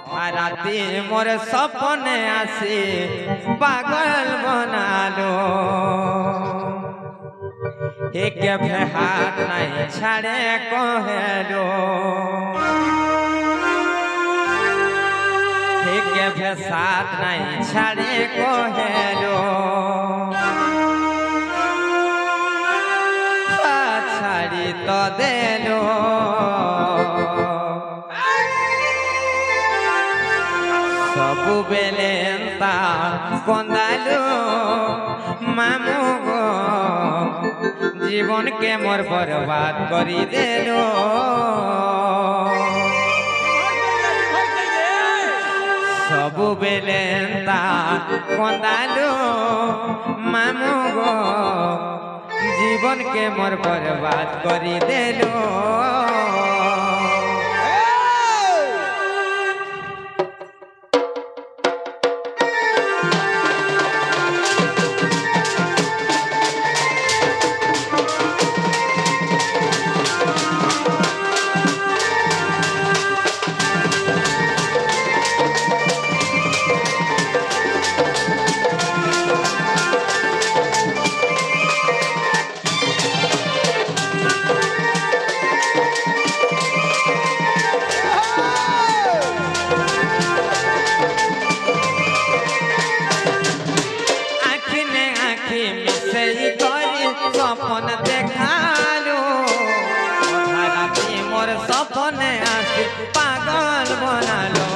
राती मोर सपने आसी पागल बनालो एक हाथ नहीं छाड़े कहेलो एक साथ नहीं छाड़े कहेलो छाड़ी तो देलो सबु बेले कंदालू मामू गो जीवन के मोर बर्बाद करी देलो सबु बेले कंदालू मामू गो जीवन के मोर बर्बाद करी देलो सपन देखालो राती मोर सपने आसी पागल बनालो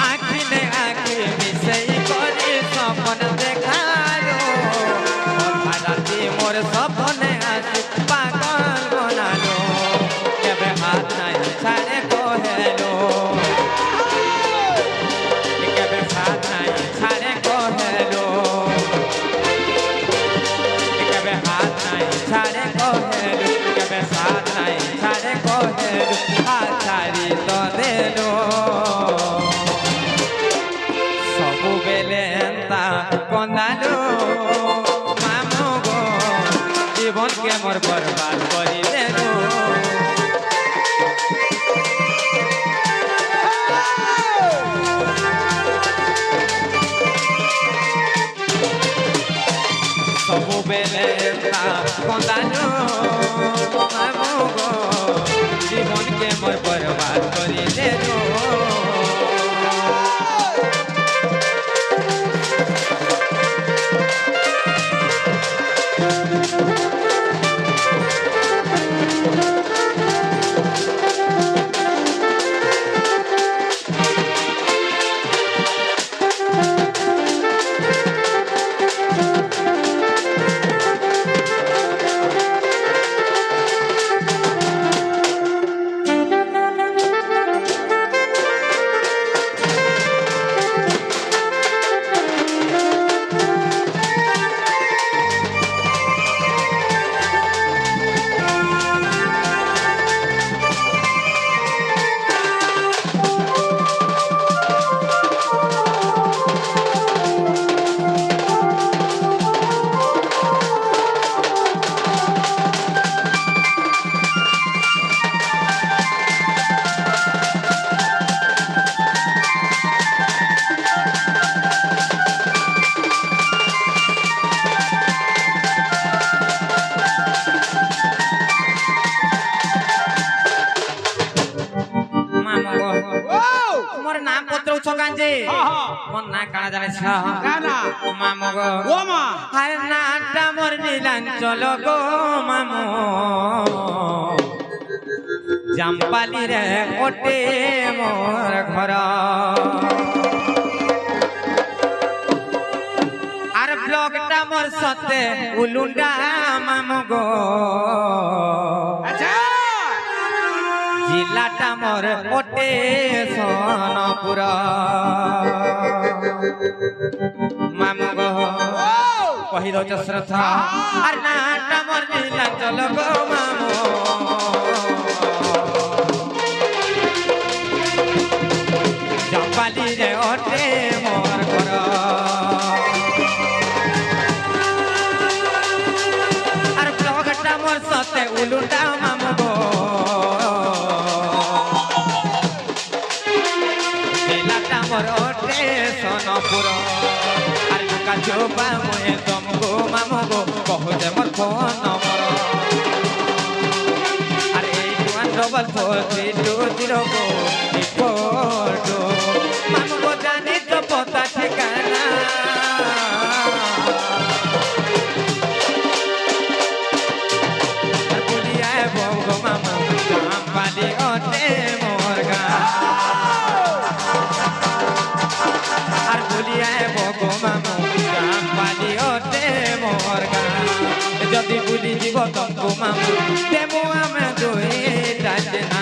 आँखी ने आँखी मिसई करी सपन देखालो राती मोर सपने आसी पागल बनालो हाथ नहीं छाड़े कहेलो एक हाथ नहीं छाड़े कहेलो एक हाथ नहीं छाड़े कहेलो एक हाथ नहीं छाड़े कहेलो हाथ छाड़ी तो देलो सबु बेले कंदालो मामू गो जीवन के मोर बर्बाद करी देलो सबु बेले कंदालो मामू गो जीवन के मोर बर्बाद करी देलो मन ना काना जाने छा गाना मामू गो ओ मा हर नाटा मोर नीलांचल गो मामू जामपाली रे ओटे मोर घर आर ब्लॉकटा मोर सते उलुंडा मामू गो अच्छा जिलाटा मोर ओटे सोनपुर मामू गो कही दो श्रद्धा अरे नाटा मोर नीलांचल गो मामू जंपाली रे ओटे मोर घर উলুন্ডা মামু গো জেলাটা মোর ওটে সোনপুর আর লুকা চোপা মুয়ে তমগো মামু গো কহুতে মোর ফোন নম্বর আর 81443204 মামু গো জানি তো পতা ঠিকানা আর বুলিয়ায় বগো মামু জামপালি ওটে মোর গা আর বুলিয়ায় বগো মামু জামপালি ওটে মোর গা যদি বুলি জীব তমকু মামু দেবো আমি দুইটা চেনা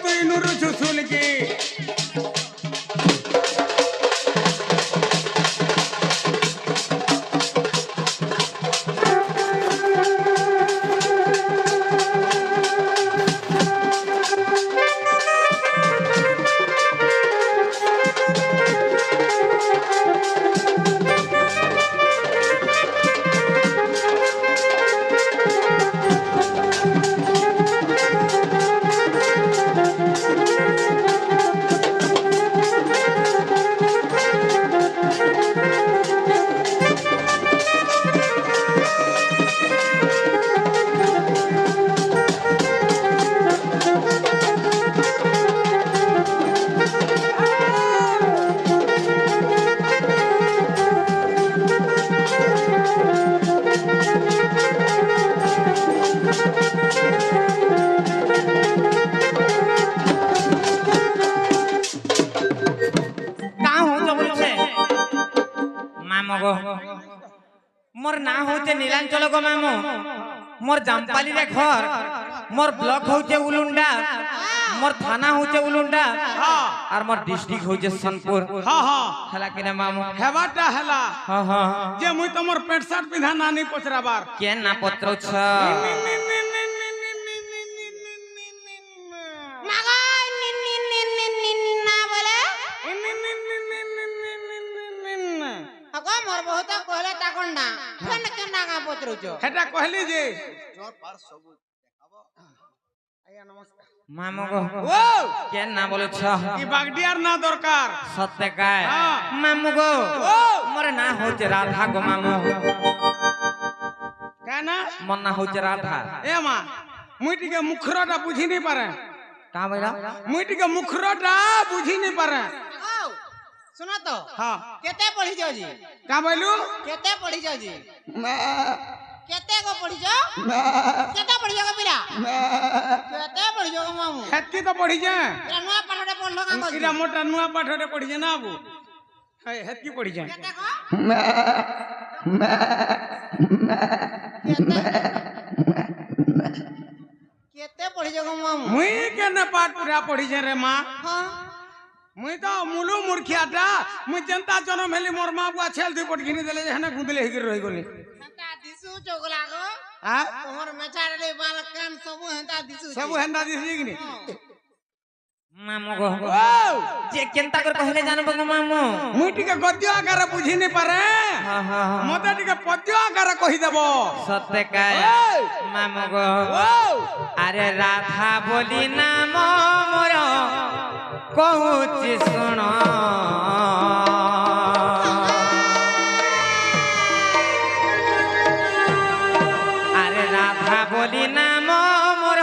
তুই নুরু চুসুল কি मोर ना होते नीलांचल गो मामू मोर जामपाली रे घर मोर ब्लॉक होते उलुंडा मोर थाना होते उलुंडा और मोर डिस्ट्रिक्ट होते सोनपुर हां हां हला के ना मामू हेबाटा हला हां हां जे मुई तमर पेंट शर्ट पिधा नानी पचराबार के ना पत्रो छ मोर बहुत कहले ताकंडा फेन केना का पत्रुचो हेटा कहली जे जोर पार सब देखाबो आया नमस्कार मामू गो ओ के ना बोले छ ई बागडियार ना दरकार सत्य काय मामू गो मोर ना होते राधा गो मामू काना मन ना होते राधा ए मां मुई टिके मुखरटा बुझी नहीं पारे का बोला मुई टिके मुखरटा बुझी नहीं पारे सुना तो हां केते पढ़ी जाओ जी का बोलू केते पढ़ी जाओ जी मैं केते को पढ़ी जाओ केते पढ़ी जाओ पिला केते पढ़ी जाओ मामू हेती तो पढ़ी जा एरा नुआ पाठडे पढ़लो का को इरा मोटा नुआ पाठडे पढ़ी जा ना आबू हे हेती पढ़ी जा केते को केते पढ़ी जाओ मामू मुई केना पाठ पूरा पढ़ी जा रे मां हां मुई तो मुलु मूर्खियाटा मुई जनता जन्म हेली मोर मां बुआ छेल दुई पट घिनी देले हने गुंदले हिगिर रहि गली हंता दिसु चोगला गो हां तोहर मेचारे बाल कान सब हंता दिसु सब हंदा दिसि कि नहीं मामू गो ओ जे केनता कर कहले जानबो गो मामू मुई टिके गद्य आकार बुझी नहीं पारे हां हां मते टिके पद्य आकार कहि देबो सत्य काय मामू गो अरे राधा बोली नाम मोर कहूची सुन अरे राधा बोली नाम मोर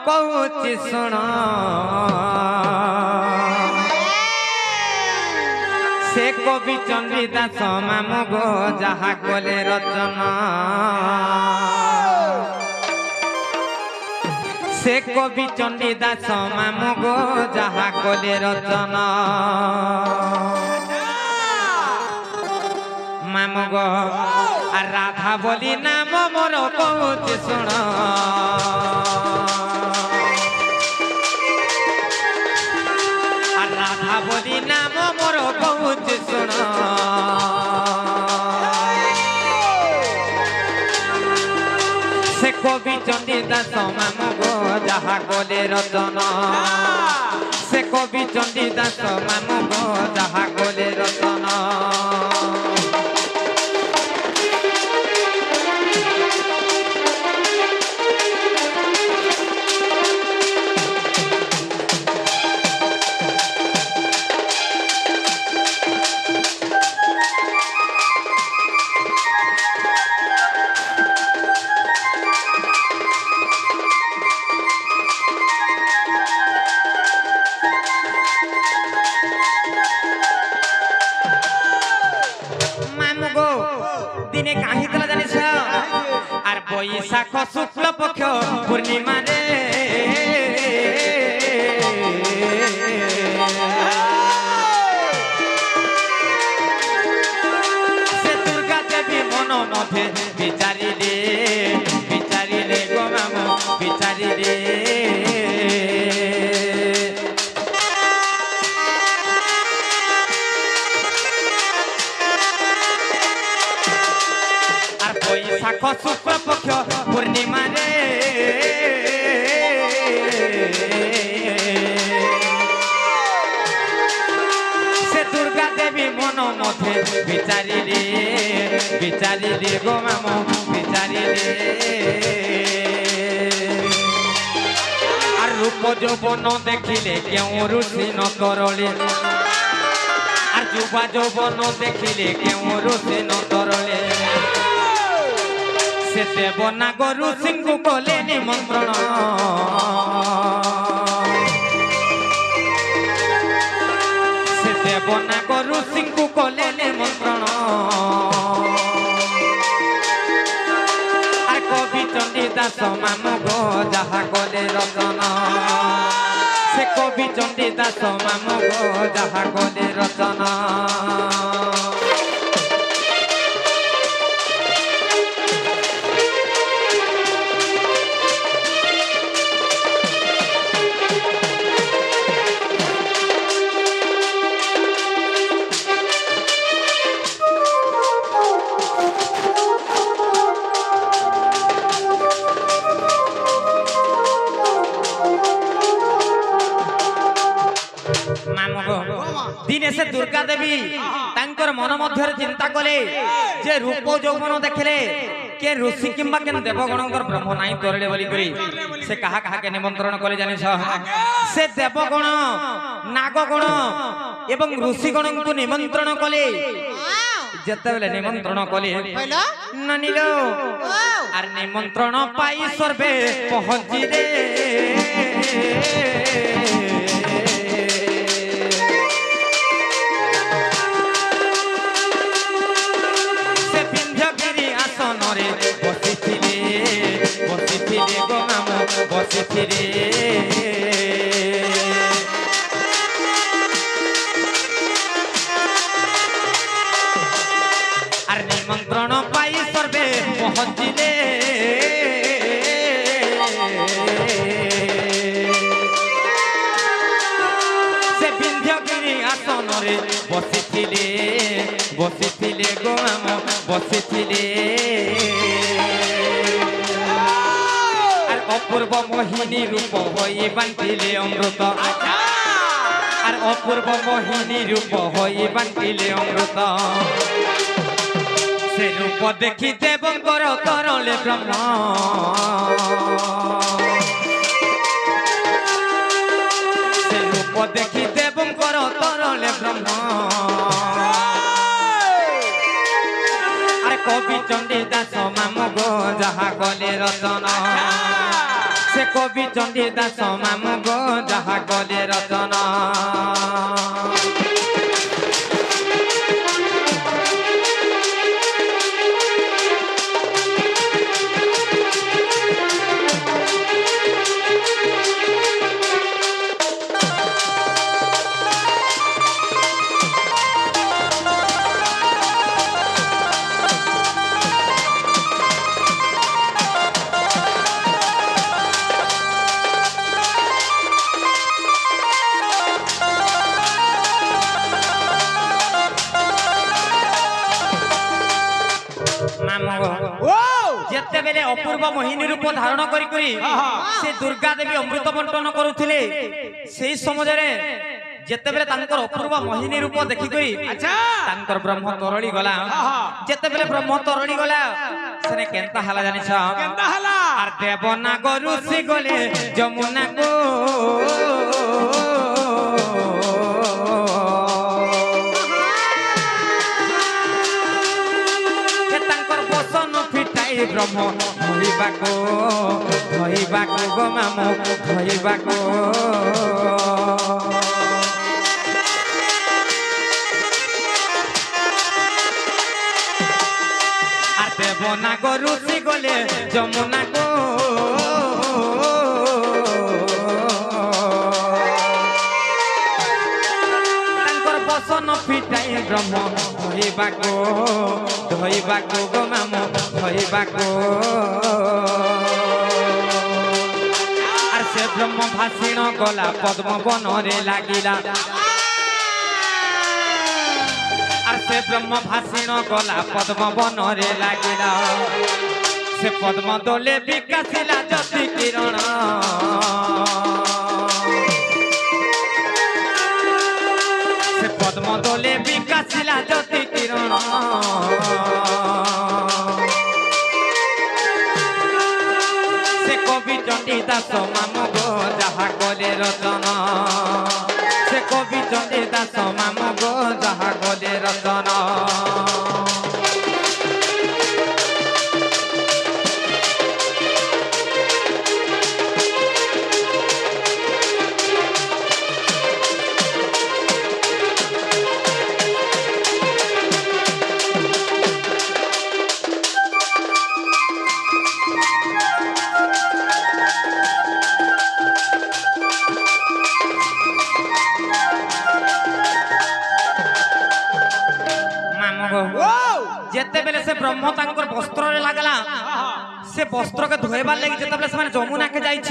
कहूची सुन से कवि चंद्रदास मामू गो जहा कले रचना से कवि चंडीदास मामू गो जहा कले रचना মামু গো আর রাধা বলি নাম মোর কହୁଛି শুণ আর রাধা বলি নাম মোর কହୁଛି শুণ সে কবি চণ্ডী দাস মামু গো যাহা গলে রতন সে কবি চণ্ডী দাস মামু গো যাহা গলে রতন দিনে কাহিতলা জানিস আর বৈশাখ শুক্ল পক্ষ পূর্ণিমা রে সে দুর্গা দেবী মন মধ্যে বিচারিলে গো মামু বিচারিলে বৈশাখ শুক্ল পক্ষ পূর্ণিমা রে সে দুর্গা দেবী মন মধ্যে বিচারিলে গো মামু বিচারিলে আর রূপ যৌবন দেখিলে কেউ রুচি ন তরলে আর যুবা যৌবন দেখিলে কেউ রুচি ন তরলে সে দেব না গরু সিংহু কলে নিমন্ত্রণ সে দেব না গরু সিংহু কলে নিমন্ত্রণ আর কবি চণ্ডী দাস মামু গো যাহা কলে রতন সে কবি চণ্ডী দাস মামু গো যাহা কলে রতন দিনে সে দুর্গা দেবী তাঙ্কর মন মধ্যে চিন্তা কলে যে রূপ যৌবন দেখলে কে ঋষি কিংবা কেন দেবগণঙ্কর ব্রহ্ম নাই তরলে বলি করি সে কাহা কাহাকে নিমন্ত্রণ করে জানিস সে দেবগণ নাগগণ এবং ঋষিগণଙ୍କୁ নিমন্ত্রণ কলে যেতবেলে নিমন্ত্রণ কলে না নিল আর নিমন্ত্রণ পাই সর্বে পৌঁছি রে বসিছিলে গো মামু বসিছিলে আর নিমন্ত্রণ পাই সর্বে পৌঁছিলে সে বিন্ধ্যগিরি আসনরে বসিছিলে গো মামু বসিছিলে অপূর্ব মোহিনী রূপ হয়ে বান্ধিলে অমৃত আর অপূর্ব মোহিনী রূপ হয়ে বান্ধিলে অমৃত সে রূপ দেখি দেবঙ্কর তরলে ব্রহ্ম সে রূপ দেখি দেবঙ্কর তরলে ব্রহ্ম আর কবি চণ্ডী দাস মামু গো যাহা গলে রতন সে কবি চণ্ডী দাস মামু গো যাহা গলে রতন মামগো ও যেতেবেলে অপূর্ব মোহিনী রূপ ধারণ করি করি সে দুর্গা দেবী অমৃত বন্টন করুଥିଲେ সেই সমୟରେ যেতেবেলে তাঙ্কর অপূর্ব মোহিনী রূপ দেখি করি আচ্ছা তাঙ্কর ব্রহ্ম তরଳି গলা যেতেবেলে ব্রহ্ম তরଳି গলা সেনে কেনতা হালা জানিছ কেনতা হলা আর দেবনাগর ঋষি গলে যমুনা গো তাঙ্কর বসন ফিটাই ব্রহ্ম ধইবাকো গো মামু ধইবাকো আর দেবনাগর ঋষি গলে যমুনা গো তাঙ্কর বসন ফিটাই ব্রহ্ম ধইবাকো গো মামু ধইবাকো আর সে ব্রহ্ম ভাষিণ গলা পদ্ম বনরে লাগিলা আর সে ব্রহ্ম ভাষিণ গলা পদ্ম বনরে লাগিলা সে পদ্ম দোলে বিকাশিলা জ্যোতি কিরণ সে পদ্ম দোলে বিকাশিলা জ্যোতি কিরণ সে কবি চণ্ডী দাস মামু গো যাহা গলে রচন সে কবি চণ্ডী দাস মামু গো যাহা গলে রচন যেতেবেলে সে ব্রহ্ম তাঙ্কর বস্ত্রে লাগলা সে বস্ত্রকে ধোইবার লাগি যেতেবেলে সে যমুনাকে যাইছ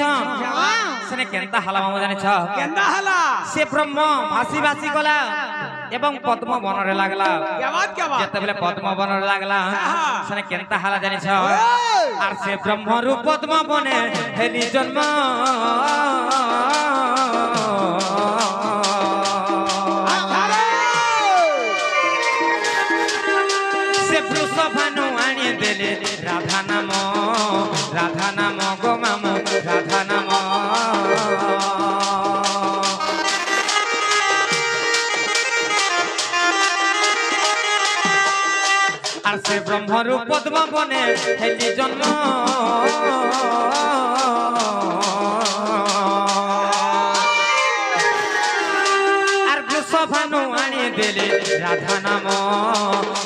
সেনে কেনতা হালা মামু জানিছ কেনতা হলা সে ব্রহ্ম ভাসি ভাসি গলা এবং পদ্ম বনরে লাগলা যেতেবেলে পদ্ম বনরে লাগলা সেনে কেনতা হালা জানিছ আর সে ব্রহ্ম রূপ পদ্ম বনে হেলি জন্ম ভানু আনি দেলে রাধা নাম গো মামু রাধা নাম আর সে ব্রহ্মরূপ পদ্ম বনে হেলি জন্ম আর ভানু আনি দেলে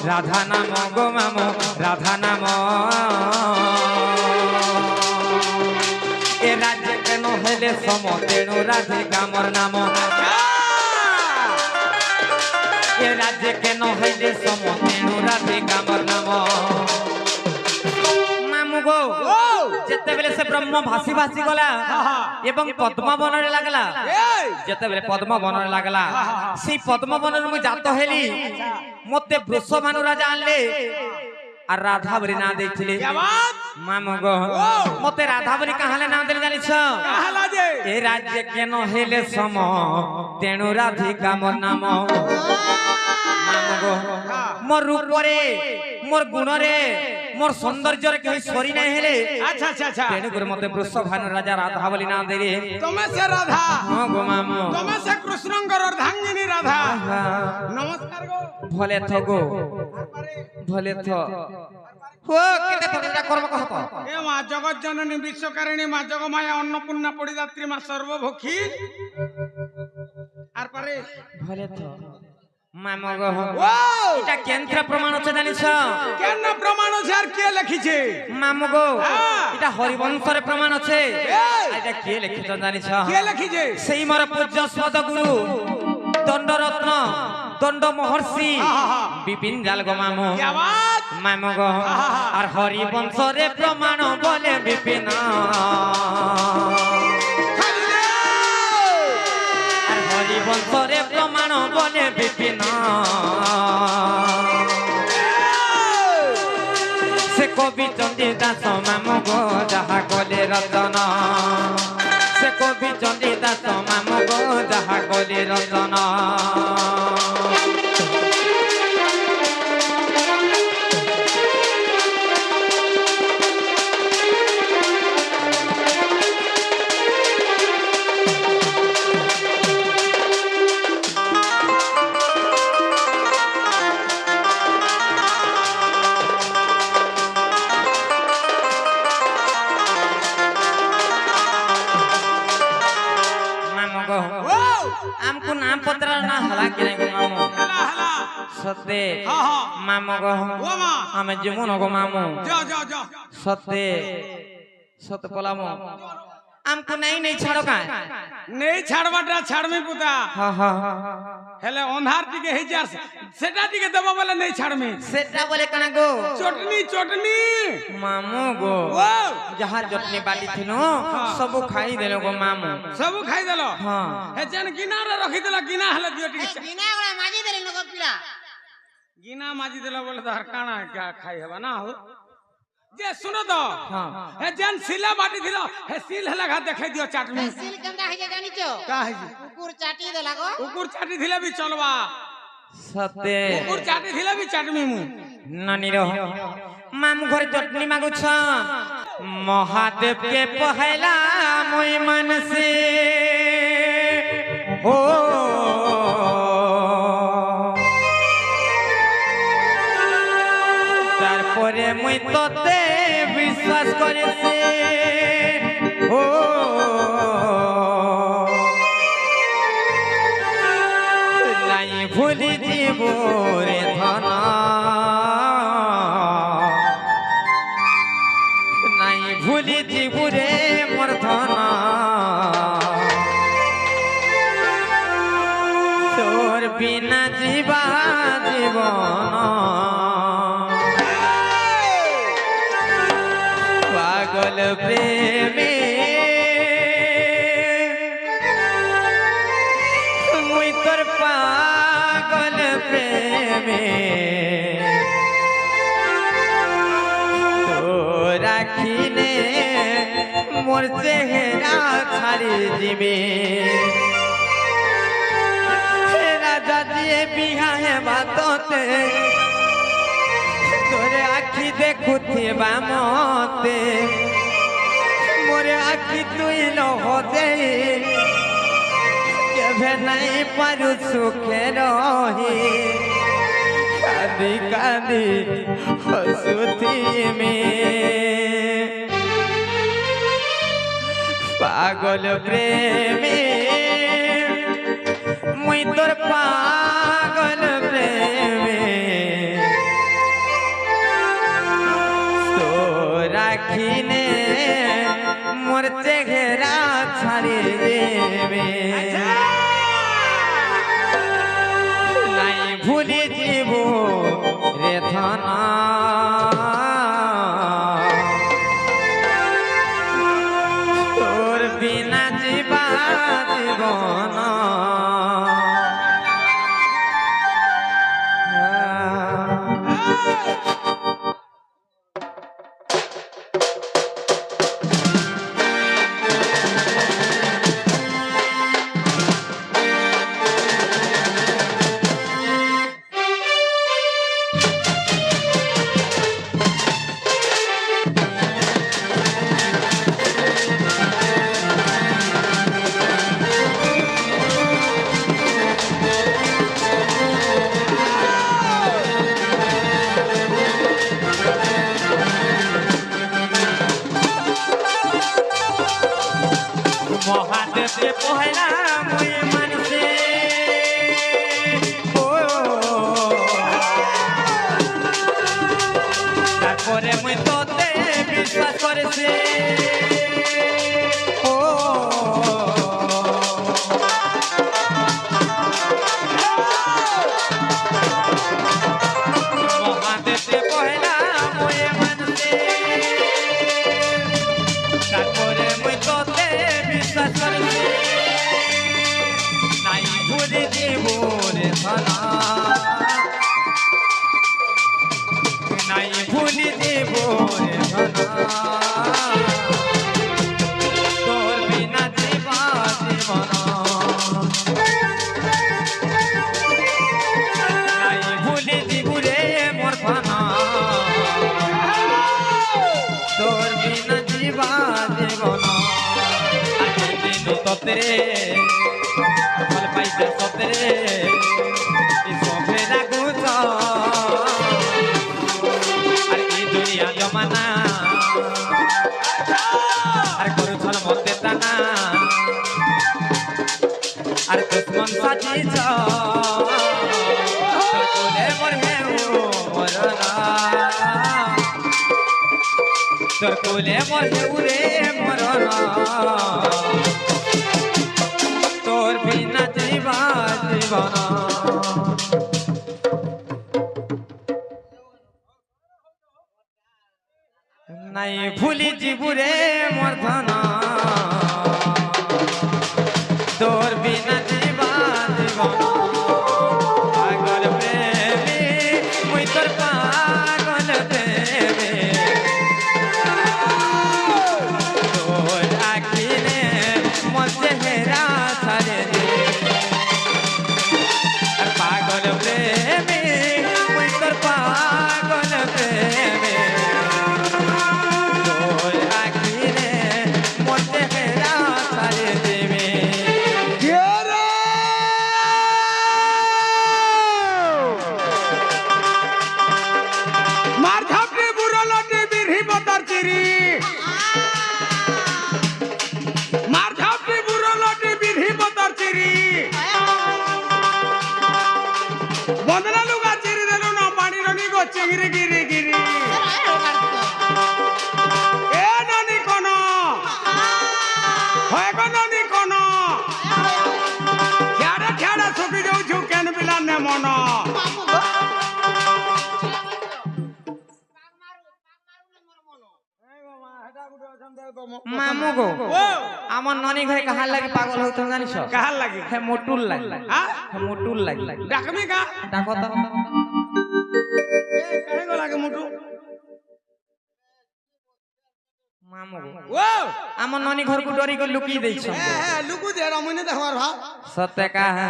রাধা নাম গো মামু রাধা নাম এ রাজ্যে কেন হেলে সম তেণু রাধিকামর নাম এ রাজ্যে কেন হইলে সম তেণু রাধিকামর নাম মামু গো যেতেবেলে সে ব্রহ্ম ভাসি ভাসি গলা এবং পদ্ম বনরে লাগলা যেতেবেলে পদ্ম বনরে লাগলা সেই পদ্ম বনরে মু জাত হেলি মতে বৃষভানু রাজা আনলে আর রাধা বলি না দেখছিলে মামু গো মতে রাধা বলি কাহালে না দেলে জানিছ এ রাজ্যে কেন হেলে সম তেণু রাধিকা মোর নাম মামু গো মোর রূপরে মোর গুণরে মোর সৌন্দর্যরে কেউ সরি নাই হেলে আচ্ছা আচ্ছা আচ্ছা তেণু করে মতে বৃষভানু রাজা রাধা বলি না দেলে তুমি সে রাধা হ্যাঁ গো মামু তুমি সে কৃষ্ণঙ্কর অর্ধাঙ্গিনী রাধা নমস্কার গো ভলে থগো ভলে থ ও কেতে তোরা করব কহত এ মা জগৎ জননী বিশ্বকারিণী মা জগমায়া অন্নপূর্ণা পরিদাত্রী মা সর্বভক্ষী আর পারে ভলে থ মামু গো ও এটা কেন্দ্র প্রমাণ আছে জানিছ কেন প্রমাণ আছে আর কে লিখিছে মামু গো হ্যাঁ। এটা হরিবংশরে প্রমাণ আছে এই। এটা কে লিখিছ জানিছ কে লিখিছে সেই মোর পূজ্য সদগুরু দণ্ডরত্ন দণ্ড মহর্ষি বিপিন জাল গো মামু কি আওয়াজ মামু গো আর হরিবংশরে প্রমাণ বলে বিপিন আর হরিবংশরে প্রমাণ বলে বিপিন সে কবি চন্ডী দাস মামু গো যাহা কলে রতন সে কবি চন্ডী দাস মামু গো যাহা কলে রতন हमको नाम पत्र ना हला के नहीं मामू हला हला सत्य हाँ हाँ मामू को ओ माँ हमें जुमुन को मामू जाओ जाओ जाओ सत्य सत्य पलामू हमको नहीं छाड़ो का नहीं छाड़वाटा छाड़मी पुता हाँ हाँ हेले ओंधार टिके हे जार सेटा टिके दबा वाला नहीं छाड़मी सेटा बोले कना गो चटनी चटनी मामू गो ओ जहाँ चटनी बाटी थी नो सब खाई देलो गो मामू सब खाई देलो हाँ हे जन किनारे रखी देला गिना हले दियो टिके बिना गला माजी देले नको पिला गिना माजी देला बोले तो हरकाना क्या खाई हवा ना हो जे सुनो तो हाँ हे जन सिला बाटी दिलो हे सिल हला घा देखाई दियो चटनी सिल केंदा हे जानी छो का है जी कुकुर चाटी देला गो कुकुर चाटी दिले भी चलवा सत्य कुकुर चाटी दिले भी चटनी मु नानी रो मामू घर चटनी मागु छ महादेव के पहला मोय मन से हो তারপরে মই তোতে বিশ্বাস করেছে ও নাই ভুলি জীব রে ধন নাই ভুলি জীব রে মোর ধন তোর বিনা জীবা জীবন পাগল প্রেমে মুই তোর পাগল প্রেমে তো রাখিনে মোর চেহারা ছাড়ি দিবে রাজা দিয়ে বিহা হেবা তোতে তোরে আখি দেখুথিবা মতে মোরে আখি তুই নহতে কেভে নাই পারু সুখে রহি কাঁদি কাঁদি হসুথি মে পাগল প্রেমে মুই তোর পাগল প্রেমে রাখিনে মোর চেহারা ছাড়ি দেবে নাই ভুলি জীব রে ধন তোর বিনা জীবা জীবন महादेव के पहला मुई मन से ओ তারপরে মুই তোতে বিশ্বাস করেছে ও महादेव के पहला मुई मन से তারপরে মুই তোতে বিশ্বাস করেছি নাই ভুলি জীবনে ধনা নাই ভুলি জীবনে সতেরে ভাল পাইছে সতেরে এই সবে রাগুছ আর এই দুনিয়া জমানা আর করুছল মতে টানা আর দুশ্মন সাজিছ তোর কোলে মোর হেউ মরনা তোর কোলে মোর হেউ রে মরনা তোর বিনা জীবন নাই ভুলি জীবুরে মোর ধন তোর বিনা জীবন পাগল প্রেমী মুই তোর পাগল প্রেমী তোর আখিলে মোর চেহারা ছাড়ে দে আর পাগল প্রেমী মুই তোর পাগল প্রেমী তোর আখিলে মোর চেহারা ছাড়ে দেবে মার ঝাপড়ি বুড়ো লটে বিরহি বতার চিরি মার ঝাপড়ি বুড়ো লটে বিরহি বতার চিরি বন্দনা লুগা চিরি দেলু না পানি রনি গো চিংড়ি গিরি গিরি এ ননি কোন হয় গো ননি কোন খেয়াড়ে খেয়াড়ে ছুটি যাউছু কেন বিলা নে মন মামু গো আমার ননি ঘরে কাহার লাগে পাগল হইতো জানিস কাহার লাগে হে মোটুল লাগে হ্যাঁ হে মোটুল লাগে ডাকমি কা ডাকো তো কাহে গো লাগে মুটু মামু গো ও আমার ননি ঘরকু ডরি করে লুকিয়ে দেইছ হ্যাঁ লুকু দে রমনে দেখবার ভাব সত্যি কাহা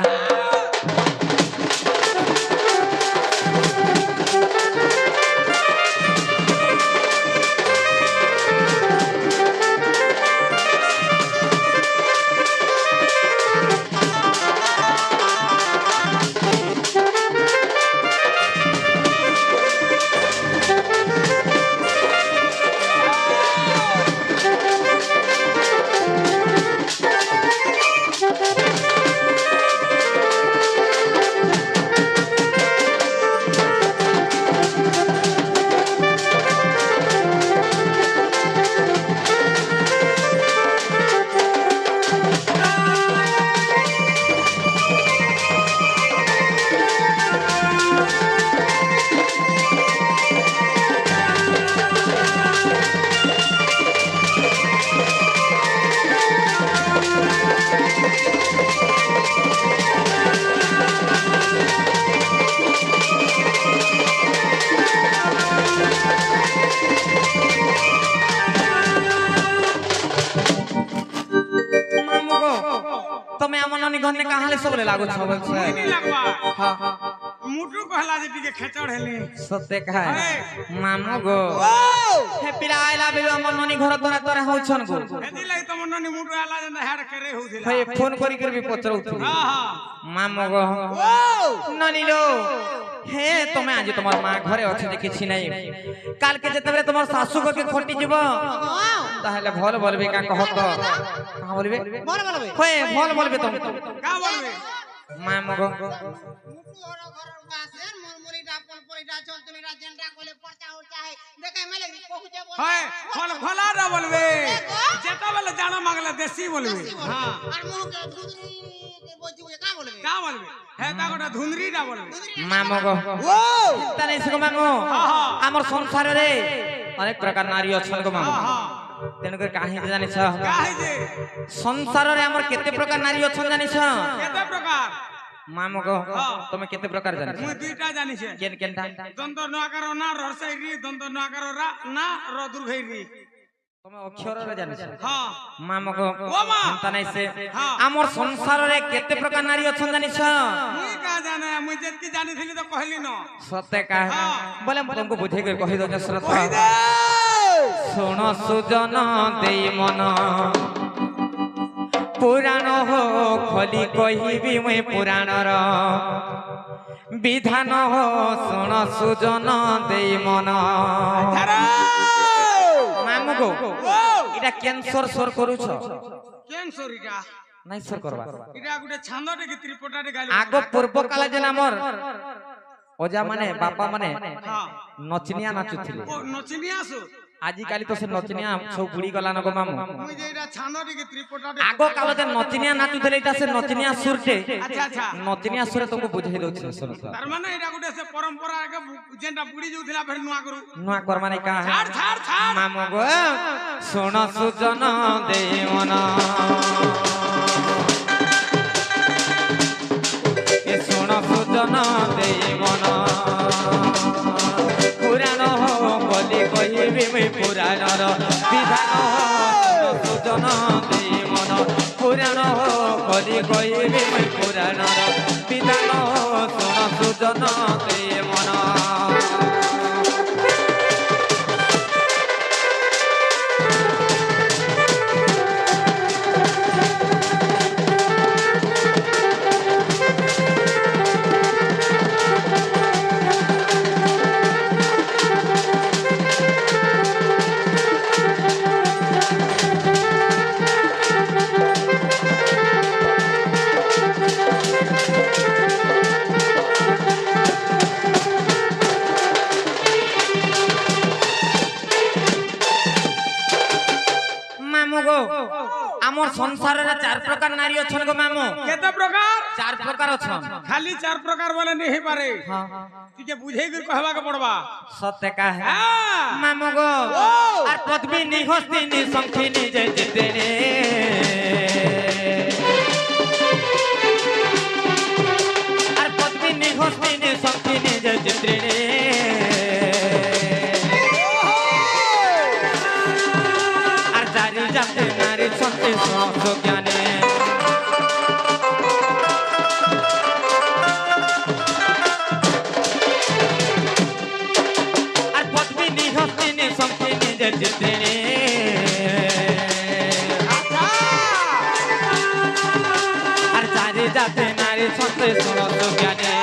তুমি আমার ননি ঘরে কাহালে সবলে লাগো ছ বলছ নি লাগবা হ্যাঁ মুটু कहला जे টিকে খেচড় হেলি সত্যি কাহা মামু গো ও হে পিলা আইলা বেলু আমার ননি ঘর তোরা তোরা হউছন গো হেদি লাই তো মন নি মুটু আলা যে হেড করে হউছিলা হে ফোন করি করবি পচরউথি হ্যাঁ হ্যাঁ মামু গো ও ননি লো হে তুমি আজ তোমার মা ঘরে আছে যে কিছু নাই কালকে যেতেবে তোমার শাশু কে খটি যাব তাহলে ভল বলবে কা কহত কা বলবে বল বলবে হে ভল বলবে তুমি কা বলবে মামু গো মুটু হলো ঘরের কাছে মরমরিটা পলপরিটা চলতলিটা জেন্ডা কোলে পড়তা উড়তা है দেখাই মেলে কহুছে বল হয় ফল ফলাটা বলবে যেটা বলে জানা মাগলে দেশি বলবে হ্যাঁ আর মুহকে ধুদরি কে বলছি কা বলবে কা বলবে হ্যাঁ তা গোটা ধুনরিটা বলবে মামু গো ও তানে সগো মামু আমার সংসার রে অনেক প্রকার নারী আছেন গো মামু তেন করে কাহি জানিছ কাহে যে সংসার রে আমার কেতে প্রকার নারী আছেন জানিছ কেতে প্রকার মামু গো তুমি কেতে প্রকার জানিছ মুই দুইটা জানিছে কেন কেনটা দন্ত নআকার না রসাই রি দন্ত নআকার রা না র দুর্ঘাই রি তুমি অক্ষর রে জানিছ হ্যাঁ মামু গো ও মা তানাই সে হ্যাঁ। আমার সংসার রে কেতে প্রকার নারী আছেন জানিছ মুই কা জানে মুই যেতকি জানিছিলি তো কহিলি ন সত্যি কা বলে তুমको বুঝাই করে কহি দছ শ্রত কহি দে শোণ সুজন দেই মন पुराण हो खोली कहिबी मुई पुराणर विधान हो शुण सुजन देई मन मामू गो इटा कैंसर सोर करूछ कैंसर इटा नहीं सोर करबा इटा गुटे छांदटे कि त्रिपटाटे गाली आगो पूर्व काल जेन हमर ओजा माने बापा माने हां नचनिया नाचुथिले ओ नचनिया सो आजि काली तो से नचनिया सब बुड़ी गला न गो मामू मुई जे इटा छांदटे कि त्रिपटाटे आगो काल जे नचनिया नाचुथिले इटा से नचनिया सुरटे अच्छा अच्छा नचनिया सुर तुमको बुझाई दउछ सुन तार माने इटा गुटे से परंपरा के जेंटा बुड़ी जोथिला फेर नुआ करू नुआ कर माने का छाड़ छाड़ छाड़ मामू गो शुण सुजन देई मन ए शुण सुजन देई मन पुराण हो बोली कहिबी मुई पुराणर विधान हो सुजन देई मन पुराण हो बोली कहिबी मुई पुराणर विधान हो शुण सुजन देई मन मामू गो आमर संसार रे चार प्रकार नारी अछन गो मामू केते प्रकार चार प्रकार अछन खाली चार प्रकार वाले नहीं पारे हां तुके बुझे गिर कहबा के पड़बा सत्य का है हां मामू गो और पद्मी निहस्तिनी संखिनी जय जितेने और पद्मी निहस्तिनी संखिनी जय जितेने और जारी जाते नारी संते सो ज्ञाने और पद्मी निहस्तिनी संखिनी जय जितेने और जारी जाते नारी संते सो ज्ञाने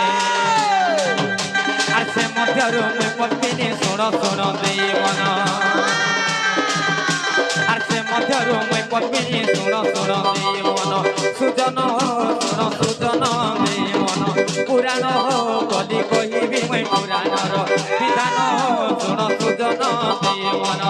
और से मध्यरु मुई पद्मिनी शुण शुण देई मन और से मध्यरु मुई पद्मिनी शुण शुण देई मन सुजन हो शुण सुजन देई मन पुराण हो बोली कहिबी मुई पुराणर विधान हो शुण सुजन देई मन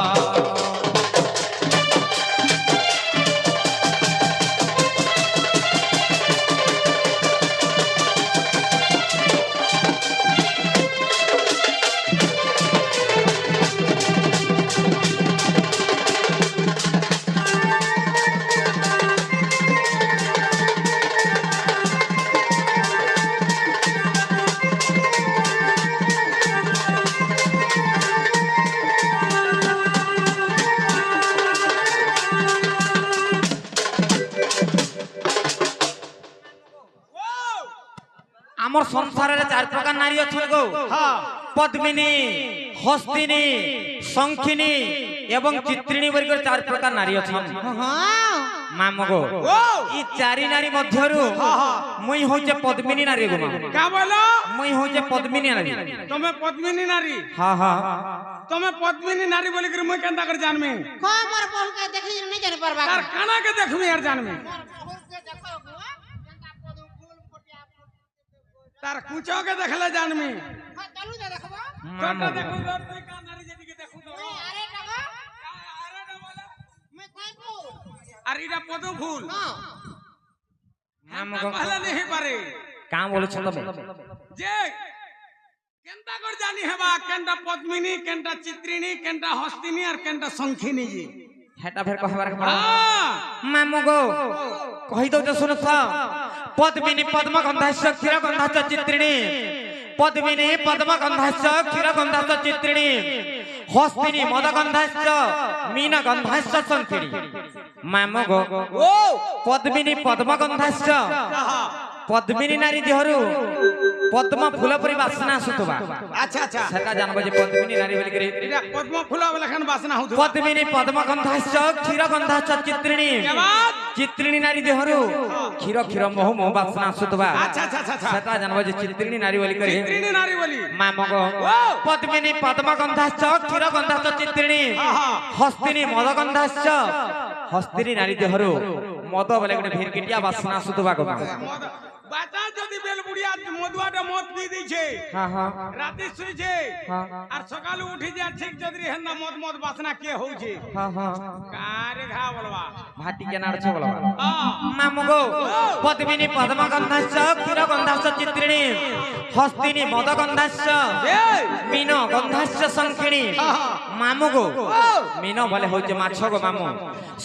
आमर संसार रे चार प्रकार नारी अछन गो हां पद्मिनी हस्तिनी संखिनी एवं चित्रिणी वर्ग चार प्रकार नारी अछन मामू गो ई चारि नारी मध्यरु मुई होचे पद्मिनी नारी गो मामू का बोलो मुई होचे पद्मिनी नारी तमे पद्मिनी नारी हां हां तमे पद्मिनी नारी बोली कर मुई केंता कर जानमी को मोर बहु के देखि नहीं जाने परबा तार काना के देखमी यार जानमी बहु के देखो गो जनता पदु फूल कोटिया तार कुचो के देखले जानमी हां चलू दे देखबो तोटा देखू तो तुई का नारी जदी के देखू तो अरे डगो अरे ना बोला मैं कोई फूल अरे इटा पदु फूल हां मामू हम गो पहले नहीं पारे का बोलछ तमे जे केंता कर जानी हेबा केंता पद्मिनी केंता चित्रिणी केंता हस्तिनी और केंता संखिनी जी हेटा फेर कहबार के पड़ा हां मामू गो कहि दो सुन पद्मिनी पद्मगंधास्य क्षीरगंधास्य चित्रिणी पद्मिनी पद्मगंधास्य क्षीरगंधास्य चित्रिणी हस्तिनी मदगंधास्य मीनगंधास्य संखिणी मामू गो पद्मिनी पद्मगंधास्य পদ্মিনী নারী দেহরু পদ্ম ফুল পরি বাসনা আসুতবা আচ্ছা আচ্ছা সেটা জানবো যে পদ্মিনী নারী বলি করে এটা পদ্ম ফুল লেখান বাসনা হতো পদ্মিনী পদ্মগন্ধাশ্চ ক্ষীরগন্ধাশ্চ চিত্রিণী চিত্রিণী নারী দেহরু ক্ষীর ক্ষীর মোহ মোহ বাসনা আসুতবা আচ্ছা আচ্ছা আচ্ছা সেটা জানবো যে চিত্রিণী নারী বলি করে চিত্রিণী নারী বলি মা মগ পদ্মিনী পদ্মগন্ধাশ্চ ক্ষীরগন্ধাশ্চ চিত্রিণী হস্তিনী মদগন্ধাশ্চ হস্তিনী নারী দেহরু মদ বলে গোটে ভিরকিটিয়া বাসনা আসুতবা গো বাচ্চা যদি বেল বুড়িয়া মদুয়াটা মদ পি দিছে হ্যাঁ হ্যাঁ রাতে শুইছে হ্যাঁ আর সকালে উঠি যা ঠিক যদি হেন্দা মদ মদ বাসনা কে হউছে হ্যাঁ হ্যাঁ কারে ঘা বলবা ভাটি কে নাড়ছে বলবা হ্যাঁ মামুগো পদ্মিনী পদ্মগন্ধাশ্চ ক্ষীরগন্ধাশ্চ চিত্রিণী হস্তিনী মদগন্ধাশ্চ এই মীন গন্ধাশ্চ শঙ্খিণী মামুগো মীন বলে হচ্ছে মাছ গো মামু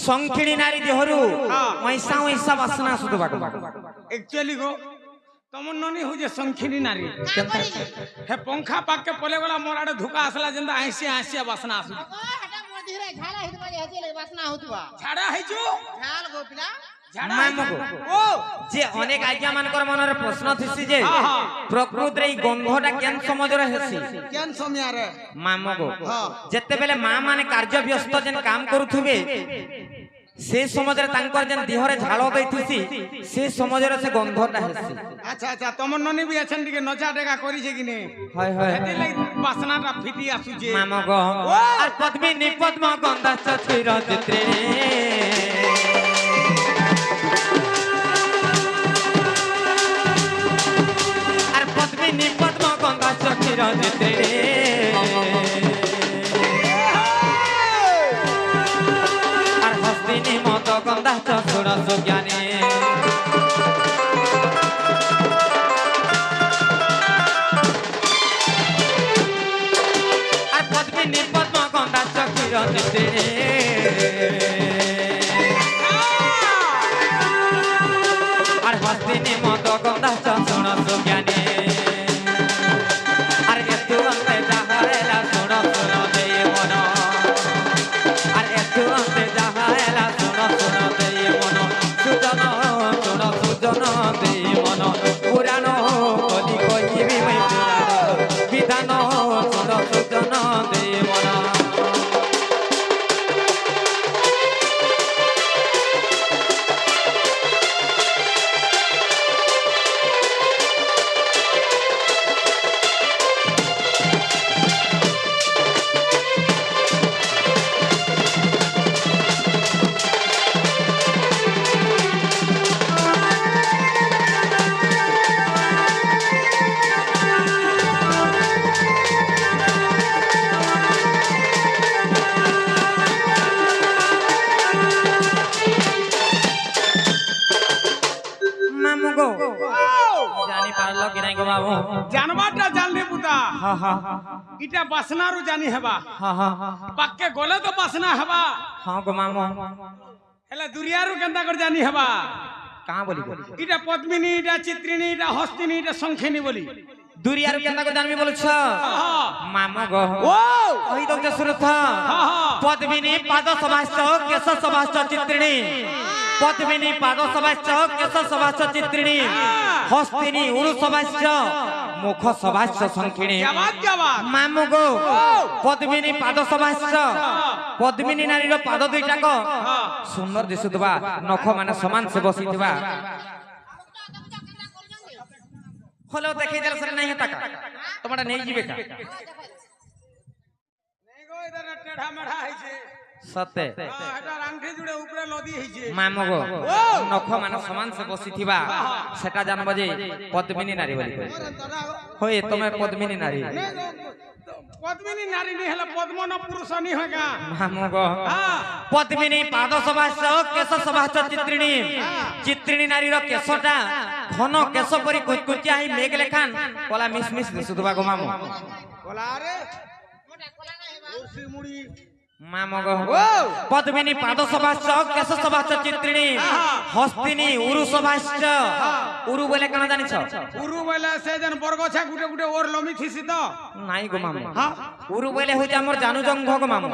শঙ্খিণী নারী দেহরু ওইসা ওইসা বাসনা শুধু বাগো একচুয়ালি গো তমন ননি হউছে শঙ্খিনী নারী का करी হে পঙ্খা পাকে পলে গলা মোর আড়ে ধুকা আসলা যেন্দা আইসি আইসি বাসনা আসু ओ हटा मोर धीरे झाला हित बाजे हते वासना होतबा ঝাড়া হইছো झाल गोपिला ঝাড়া মামুগো ও যে অনেক আজ্ঞা মানকর মনের প্রশ্ন থিসি যে আহা। প্রকৃতির এই গন্ধটা কেন সমজরে হেসি কেন সমিয়ারে মামুগো হ্যাঁ। যেতেবেলে মা মানে কার্য ব্যস্ত যেন কাম করুথিবে সে সমাজরে তাঙ্কর যেন দেহরে ঝাল দেইথিসি সে সমাজরে সে গন্ধটা হেসি আচ্ছা আচ্ছা তমন ননি বি আছেন দিকে নচা ডেকা করিছে কিনে হয় হয় হেতে লাগি বাসনাটা ফিটি আসুছে মামগ ও! আর পদ্মিনী পদ্ম গন্ধাশ্চ চির চিত্রিণী আর পদ্মিনী পদ্ম গন্ধাশ্চ চির চিত্রিণী আর হস্তিনী মদ গন্ধাশ্চ ষোড়শ জ্ঞানী আর পদ্মিনী পদ্ম গন্ধাশ্চ চির চিত্রিণী আর হস্তিনী মদ গন্ধাশ্চ ষোড়শ জ্ঞানী আর একটু অন্তে যাহা এলা শুণ শুণ দেই মন আর একটু অন্তে যাহা এলা শুণ শুণ দেই মন সুজন শুণ সুজন দেই মন পুরাণ কলি কইবি মই পুরাণ বিধান শুণ সুজন দেই মন মামুগো জানি পারলো কি নাই গো বাবু জানবারটা জানলে পুতা হা হা ইটা বাসনারু জানি হেবা হা হা পাকে গলে তো বাসনা হেবা হ্যাঁ গো মামু হেলে দুরিয়ারু কেনতা করে জানি হেবা কাঁ বলি গো ইটা পদ্মিনী ইটা চিত্রিণী ইটা হস্তিনী ইটা শঙ্খিনী বলি দুরিয়ার কেনতা করে জানবি বলছ আহা। মামু গো ও ওই তো সুরথ হা। পদ্মিনী পাদ সভাশ্চ কেশ সভাশ্চ চিত্রিণী পদ্মিনী পাদ সভাশ্চ কেশ সভাশ্চ চিত্রিণী হস্তিনী উরু সভাশ্চ মুখ সভাশ্চ শঙ্খিণী জাবাত জাবাত মামু গো পদ্মিনী পাদ সভাশ্চ পদ্মিনী নারীর পাদ দুইটাক সুন্দর দিশুথিবা নখ মানে সমান সে বসিথিবা হলো দেখি দেল সরে নাই হেতা তোমরা নেই যাবে কা নেই গো এদার টেढ़ा মেঢ়া হইছে সতে এটা আংঠি জুড়ে উপরে লদি হইছে মামু গো নখ মানে সমান সে বসিথিবা সেটা জানব যে পদ্মিনী নারী বলি হই তুমি পদ্মিনী নারী পদ্মিনী নারী নি হেলে পদ্মন পুরুষ নি হগা মামু গো পদ্মিনী পাদ সভাশ্চ কেশ সভাশ্চ চিত্রিণী চিত্রিণী নারীর কেশটা ঘন কেশ পরি কুচকুচিয়া হই মেঘ লেখান কলা মিস মিস দিশুথিবা গো মামু বলা রে मोटा कोला ना हेबा কুরসি মুড়ি মা মগ ও পদ্মিনী পাদ সভাশ্চ কেশ সভাশ্চ চিত্রিণী হস্তিনী উরু সভাশ্চ উরু বলে কেন জানিছ উরু বলে সে যেন বরগছা গুটে গুটে ওর লমি থিসি তো নাই গো মামু হ্যাঁ উরু বলে হচ্ছে আমার জানু জঙ্ঘ গো মামু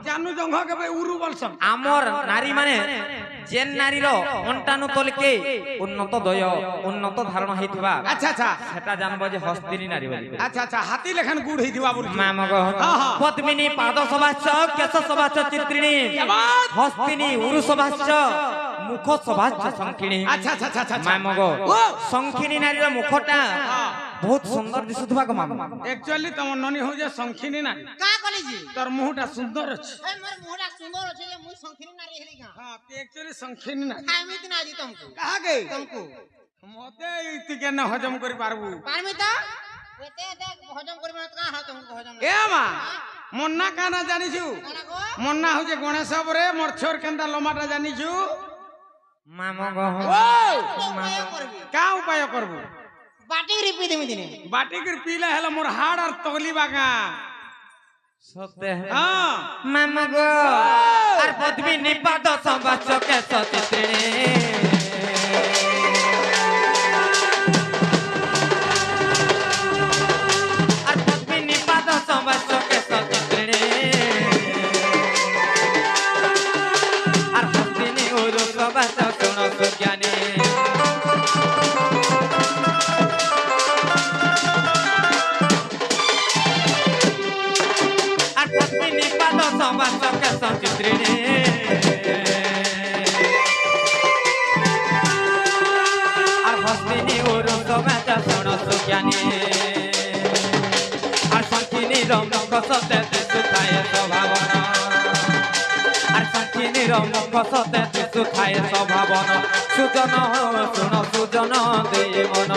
জানু জঙ্ঘ কেবে উরু বলছন আমার নারী মানে যেন নারীর অন্টানু তলকে উন্নত দয় উন্নত ধারণ হইথিবা আচ্ছা আচ্ছা সেটা জানবো যে হস্তিনী নারী বলি আচ্ছা আচ্ছা হাতি লেখান গুড় হইতিবা বলছি মা মগ পদ্মিনী পাদ সভাশ্চ কেশ সভাশ্চ চিত্রিণী হস্তিনী উরু সভাশ্চ মুখ সভাশ্চ শঙ্খিনী আচ্ছা আচ্ছা আচ্ছা মা মগ ও শঙ্খিনী নারীর মুখটা বহুত সুন্দর দিশুথিবা গো মামু একচুয়ালি তোমার ননি হউছে শঙ্খিনী না কা কলিজি তোর মুহটা সুন্দর আছে এই মোর মুহটা সুন্দর আছে যে মুই সংখিনী নারী হেলি গা হ্যাঁ তুই একচুয়ালি শঙ্খিনী না খাইমিত না জি তুমকু কাহাকে তুমকু মতে তুই কেন হজম করি পারবু পারমি তো ওতে দেখ হজম করবে না তো কা হয় তুমকু হজম এ মা মন্না কানা জানিছু না গো মন্না হউছে গণেশ বরে মোর ছোর কেনটা লমাটা জানিছু মা মগ ও উপায় করবি কা উপায় করবু বাটি রিপি দিমি দিনে বাটিকের পিলে হেলে মোর হাড় আর তগলি বাগা সত্যি হ্যাঁ মা মগ আর পদ্মিনী পাদ সভাশ্চ কেশ চিত্রিণী আর পদ্মিনী পাদ সভাশ্চ কেশ চিত্রিণী আর হস্তিনী উরু সভাশ্চ গুণ সুজ্ঞানী আর পদ্মিনী পাদ সভাশ্চ কেশ চিত্রিণী আর হস্তিনী উরু সভাশ্চ গুণ সুজ্ঞানী আর শঙ্খিনীর মুখ সতে সুখায় স্বভাবন আর শঙ্খিনীর মুখ সতে সুখায় স্বভাবন সুজন শুণ সুজন দেই মন